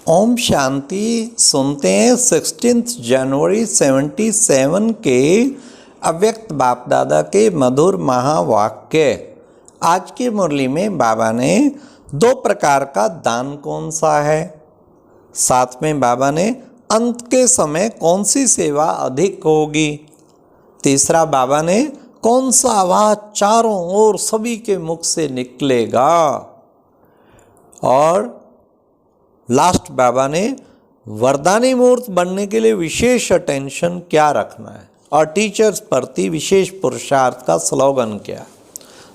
ओम शांति। सुनते हैं 16 जनवरी 77 के अव्यक्त बाप दादा के मधुर महावाक्य। आज की मुरली में बाबा ने दो प्रकार का दान कौन सा है, साथ में बाबा ने अंत के समय कौन सी सेवा अधिक होगी, तीसरा बाबा ने कौन सा आवाज चारों ओर सभी के मुख से निकलेगा, और लास्ट बाबा ने वरदानी मूर्त बनने के लिए विशेष अटेंशन क्या रखना है और टीचर्स प्रति विशेष पुरुषार्थ का स्लोगन क्या।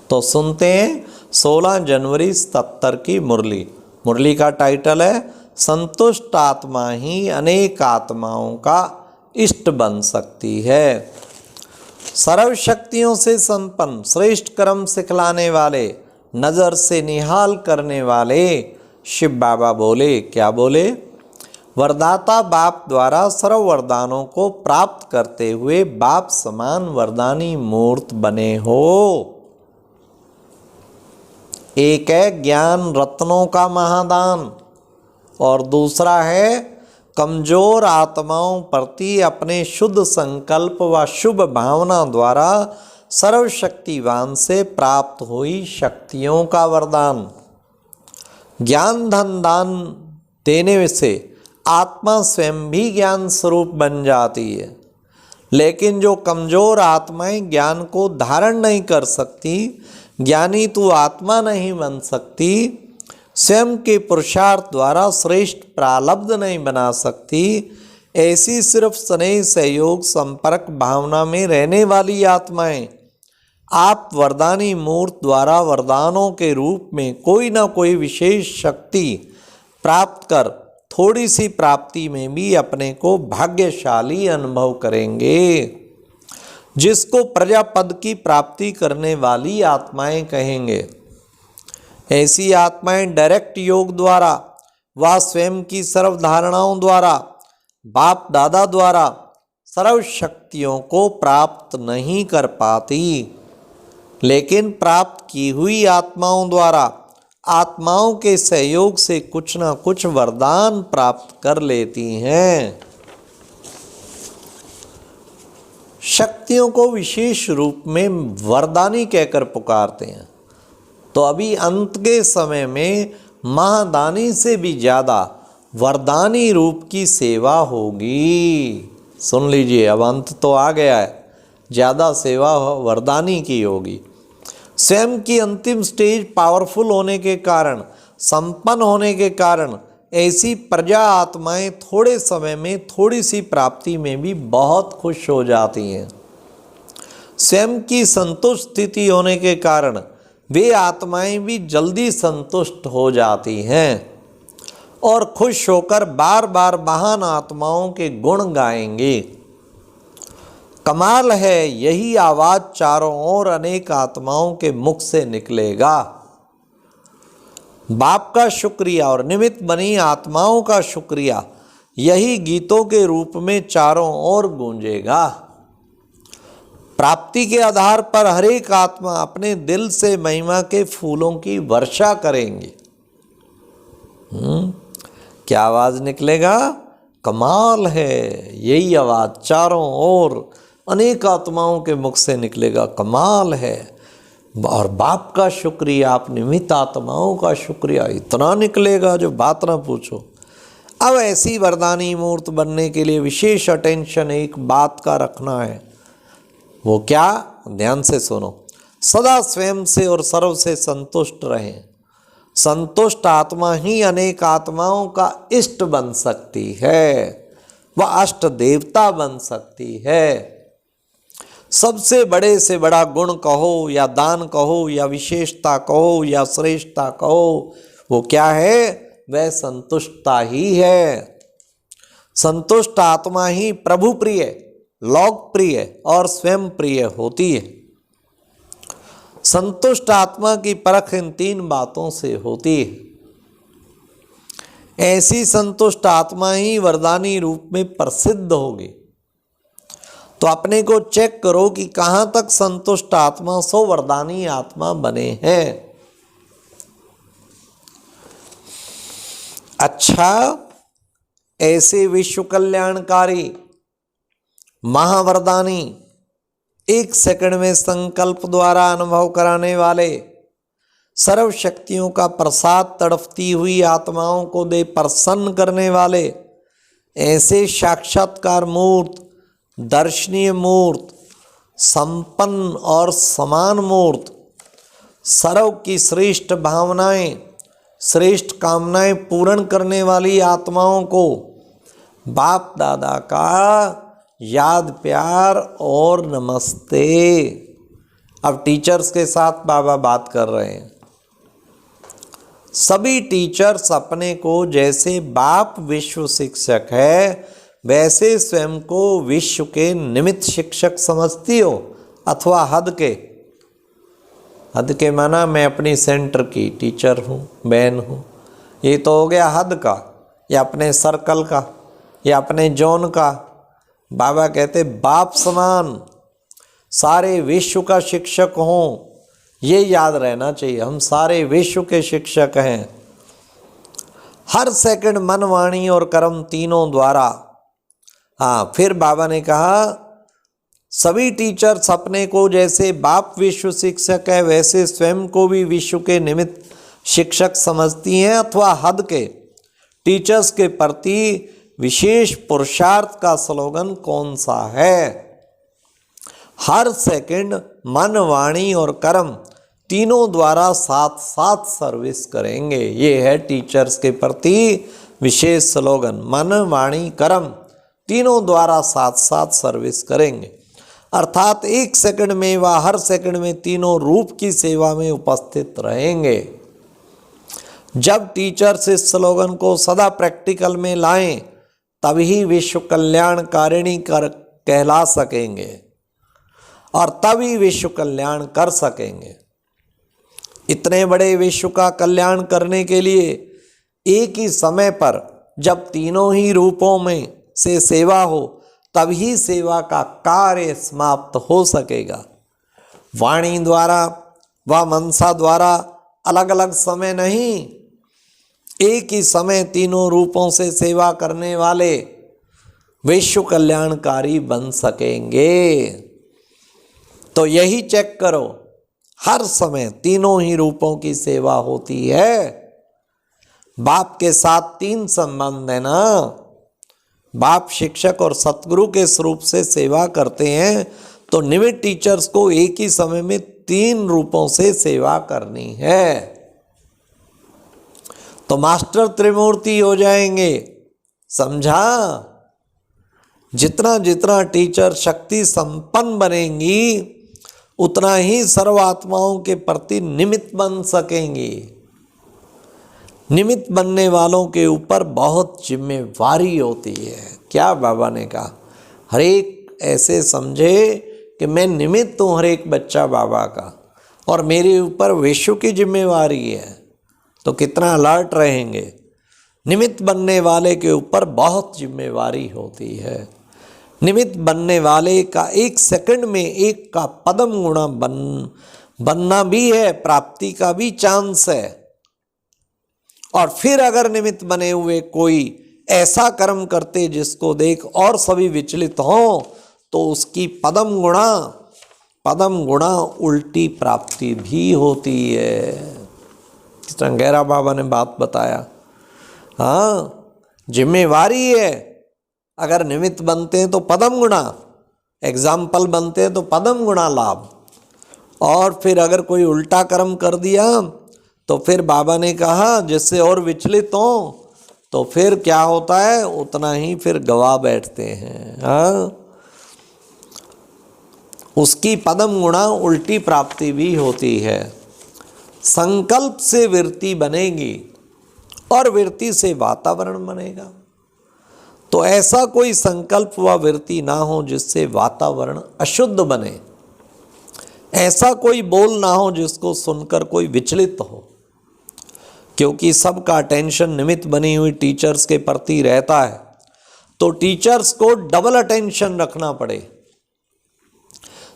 तो सुनते हैं 16 जनवरी 77 की मुरली। मुरली का टाइटल है संतुष्ट आत्मा ही अनेक आत्माओं का इष्ट बन सकती है। सर्व शक्तियों से संपन्न, श्रेष्ठ कर्म सिखलाने वाले, नज़र से निहाल करने वाले शिव बाबा बोले, क्या बोले? वरदाता बाप द्वारा सर्व वरदानों को प्राप्त करते हुए बाप समान वरदानी मूर्त बने हो। एक है ज्ञान रत्नों का महादान और दूसरा है कमजोर आत्माओं प्रति अपने शुद्ध संकल्प व शुभ भावना द्वारा सर्वशक्तिवान से प्राप्त हुई शक्तियों का वरदान। ज्ञान धन दान देने से आत्मा स्वयं भी ज्ञान स्वरूप बन जाती है, लेकिन जो कमजोर आत्माएं ज्ञान को धारण नहीं कर सकती, ज्ञानी तो आत्मा नहीं बन सकती, स्वयं के पुरुषार्थ द्वारा श्रेष्ठ प्रालब्ध नहीं बना सकती, ऐसी सिर्फ स्नेह सहयोग संपर्क भावना में रहने वाली आत्माएं आप वरदानी मूर्त द्वारा वरदानों के रूप में कोई ना कोई विशेष शक्ति प्राप्त कर थोड़ी सी प्राप्ति में भी अपने को भाग्यशाली अनुभव करेंगे, जिसको प्रजापद की प्राप्ति करने वाली आत्माएं कहेंगे। ऐसी आत्माएं डायरेक्ट योग द्वारा व स्वयं की सर्व धारणाओं द्वारा बाप दादा द्वारा सर्व शक्तियों को प्राप्त नहीं कर पाती, लेकिन प्राप्त की हुई आत्माओं द्वारा आत्माओं के सहयोग से कुछ ना कुछ वरदान प्राप्त कर लेती हैं। शक्तियों को विशेष रूप में वरदानी कहकर पुकारते हैं। तो अभी अंत के समय में महादानी से भी ज़्यादा वरदानी रूप की सेवा होगी। सुन लीजिए, अब अंत तो आ गया है, ज़्यादा सेवा वरदानी की होगी। स्वयं की अंतिम स्टेज पावरफुल होने के कारण, संपन्न होने के कारण ऐसी प्रजा आत्माएं थोड़े समय में थोड़ी सी प्राप्ति में भी बहुत खुश हो जाती हैं। स्वयं की संतुष्ट स्थिति होने के कारण वे आत्माएं भी जल्दी संतुष्ट हो जाती हैं और खुश होकर बार बार महान आत्माओं के गुण गाएंगे। कमाल है, यही आवाज चारों ओर अनेक आत्माओं के मुख से निकलेगा। बाप का शुक्रिया और निमित्त बनी आत्माओं का शुक्रिया यही गीतों के रूप में चारों ओर गूंजेगा। प्राप्ति के आधार पर हर एक आत्मा अपने दिल से महिमा के फूलों की वर्षा करेंगे। क्या आवाज निकलेगा? कमाल है, यही आवाज चारों ओर अनेक आत्माओं के मुख से निकलेगा। कमाल है। और बाप का शुक्रिया, आप निमित्त आत्माओं का शुक्रिया इतना निकलेगा जो बात ना पूछो। अब ऐसी वरदानी मूर्त बनने के लिए विशेष अटेंशन एक बात का रखना है। वो क्या? ध्यान से सुनो। सदा स्वयं से और सर्व से संतुष्ट रहें। संतुष्ट आत्मा ही अनेक आत्माओं का इष्ट बन सकती है, वह अष्ट देवता बन सकती है। सबसे बड़े से बड़ा गुण कहो या दान कहो या विशेषता कहो या श्रेष्ठता कहो, वो क्या है? वह संतुष्टता ही है। संतुष्ट आत्मा ही प्रभु प्रिय, लोक प्रिय और स्वयं प्रिय होती है। संतुष्ट आत्मा की परख इन तीन बातों से होती है। ऐसी संतुष्ट आत्मा ही वरदानी रूप में प्रसिद्ध होगी। तो अपने को चेक करो कि कहाँ तक संतुष्ट आत्मा सो वरदानी आत्मा बने हैं। अच्छा, ऐसे विश्व कल्याणकारी महावरदानी, 1 सेकंड में संकल्प द्वारा अनुभव कराने वाले, सर्व शक्तियों का प्रसाद तड़पती हुई आत्माओं को दे प्रसन्न करने वाले ऐसे साक्षात्कार मूर्त, दर्शनीय मूर्त, संपन्न और समान मूर्त, सर्व की श्रेष्ठ भावनाएं, श्रेष्ठ कामनाएं पूर्ण करने वाली आत्माओं को बाप दादा का याद, प्यार और नमस्ते। अब टीचर्स के साथ बाबा बात कर रहे हैं। सभी टीचर्स अपने को जैसे बाप विश्व शिक्षक है वैसे स्वयं को विश्व के निमित्त शिक्षक समझती हो, अथवा हद के माना मैं अपनी सेंटर की टीचर हूँ, बहन हूँ, ये तो हो गया हद का, या अपने सर्कल का, या अपने जोन का। बाबा कहते बाप समान सारे विश्व का शिक्षक हों, ये याद रहना चाहिए, हम सारे विश्व के शिक्षक हैं। हर सेकंड मन, वाणी और कर्म तीनों द्वारा। हाँ, फिर बाबा ने कहा सभी टीचर्स अपने को जैसे बाप विश्व शिक्षक है वैसे स्वयं को भी विश्व के निमित्त शिक्षक समझती हैं, अथवा हद के टीचर्स के प्रति विशेष पुरुषार्थ का स्लोगन कौन सा है? हर सेकंड मन, वाणी और कर्म तीनों द्वारा साथ साथ सर्विस करेंगे। ये है टीचर्स के प्रति विशेष स्लोगन, मन, वाणी, कर्म तीनों द्वारा साथ साथ सर्विस करेंगे। अर्थात 1 सेकंड में व हर सेकंड में तीनों रूप की सेवा में उपस्थित रहेंगे। जब टीचर्स इस स्लोगन को सदा प्रैक्टिकल में लाएं तभी विश्व कल्याणकारिणी कहला सकेंगे और तभी विश्व कल्याण कर सकेंगे। इतने बड़े विश्व का कल्याण करने के लिए एक ही समय पर जब तीनों ही रूपों में से सेवा हो तभी सेवा का कार्य समाप्त हो सकेगा। वाणी द्वारा व मनसा द्वारा अलग अलग समय नहीं, एक ही समय तीनों रूपों से सेवा करने वाले विश्व कल्याणकारी बन सकेंगे। तो यही चेक करो, हर समय तीनों ही रूपों की सेवा होती है। बाप के साथ 3 संबंध है ना, बाप शिक्षक और सतगुरु के स्वरूप से सेवा करते हैं, तो निमित्त टीचर्स को एक ही समय में 3 रूपों से सेवा करनी है। तो मास्टर त्रिमूर्ति हो जाएंगे, समझा? जितना जितना टीचर शक्ति संपन्न बनेंगी उतना ही सर्वात्माओं के प्रति निमित्त बन सकेंगी। निमित्त बनने वालों के ऊपर बहुत जिम्मेवारी होती है। क्या बाबा ने कहा? हर एक ऐसे समझे कि मैं निमित्त हूँ, हर एक बच्चा बाबा का, और मेरे ऊपर विश्व की जिम्मेवारी है, तो कितना अलर्ट रहेंगे। निमित्त बनने वाले के ऊपर बहुत जिम्मेवारी होती है। निमित्त बनने वाले का 1 सेकंड में एक का पदम गुणा बनना भी है, प्राप्ति का भी चांस है। और फिर अगर निमित्त बने हुए कोई ऐसा कर्म करते जिसको देख और सभी विचलित हों तो उसकी पदम गुणा उल्टी प्राप्ति भी होती है। कितना गहरा बाबा ने बात बताया। हाँ, जिम्मेवारी है। अगर निमित्त बनते हैं तो पदम गुणा, एग्जाम्पल बनते हैं तो पदम गुणा लाभ, और फिर अगर कोई उल्टा कर्म कर दिया तो फिर बाबा ने कहा जिससे और विचलित हो तो फिर क्या होता है, उतना ही फिर गवा बैठते हैं। हाँ, उसकी पदम गुणा उल्टी प्राप्ति भी होती है। संकल्प से वृत्ति बनेगी और वृत्ति से वातावरण बनेगा। तो ऐसा कोई संकल्प व वृत्ति ना हो जिससे वातावरण अशुद्ध बने, ऐसा कोई बोल ना हो जिसको सुनकर कोई विचलित हो, क्योंकि सबका अटेंशन निमित्त बनी हुई टीचर्स के प्रति रहता है। तो टीचर्स को डबल अटेंशन रखना पड़े।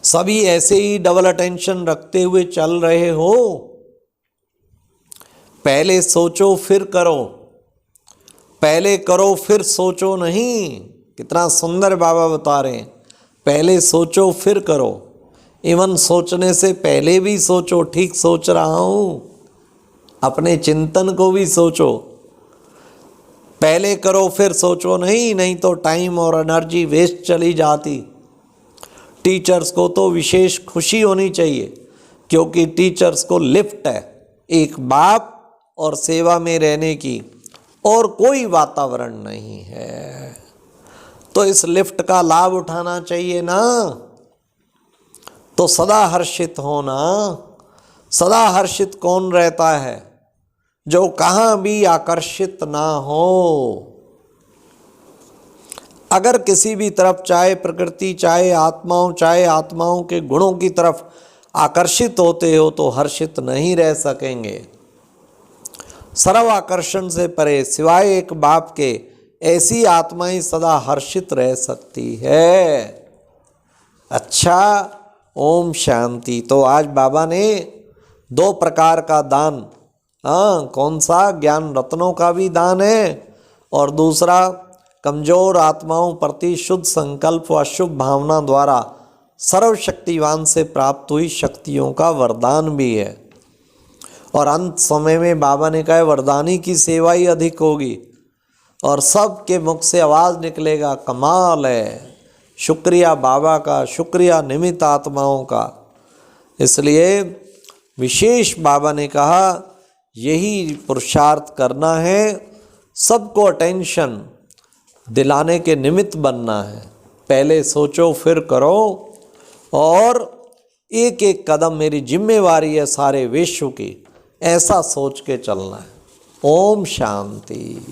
सभी ऐसे ही डबल अटेंशन रखते हुए चल रहे हो? पहले सोचो फिर करो। पहले करो फिर सोचो नहीं। कितना सुंदर बाबा बता रहे हैं, पहले सोचो फिर करो। इवन सोचने से पहले भी सोचो, ठीक सोच रहा हूँ, अपने चिंतन को भी सोचो। पहले करो फिर सोचो नहीं, नहीं तो टाइम और एनर्जी वेस्ट चली जाती। टीचर्स को तो विशेष खुशी होनी चाहिए, क्योंकि टीचर्स को लिफ्ट है एक बाप और सेवा में रहने की, और कोई वातावरण नहीं है। तो इस लिफ्ट का लाभ उठाना चाहिए ना। तो सदा हर्षित होना। सदा हर्षित कौन रहता है? जो कहाँ भी आकर्षित ना हो। अगर किसी भी तरफ, चाहे प्रकृति, चाहे आत्माओं के गुणों की तरफ आकर्षित होते हो, तो हर्षित नहीं रह सकेंगे। सर्व आकर्षण से परे सिवाय एक बाप के ऐसी आत्माएं सदा हर्षित रह सकती है। अच्छा, ओम शांति। तो आज बाबा ने 2 प्रकार का दान, कौन सा? ज्ञान रत्नों का भी दान है, और दूसरा कमजोर आत्माओं प्रति शुद्ध संकल्प व शुभ भावना द्वारा सर्वशक्तिवान से प्राप्त हुई शक्तियों का वरदान भी है। और अंत समय में बाबा ने कहा वरदानी की सेवा ही अधिक होगी, और सबके मुख से आवाज़ निकलेगा, कमाल है, शुक्रिया बाबा का, शुक्रिया निमित्त आत्माओं का। इसलिए विशेष बाबा ने कहा यही पुरुषार्थ करना है, सबको अटेंशन दिलाने के निमित्त बनना है। पहले सोचो फिर करो, और एक एक कदम मेरी जिम्मेवारी है सारे विश्व की, ऐसा सोच के चलना है। ओम शांति।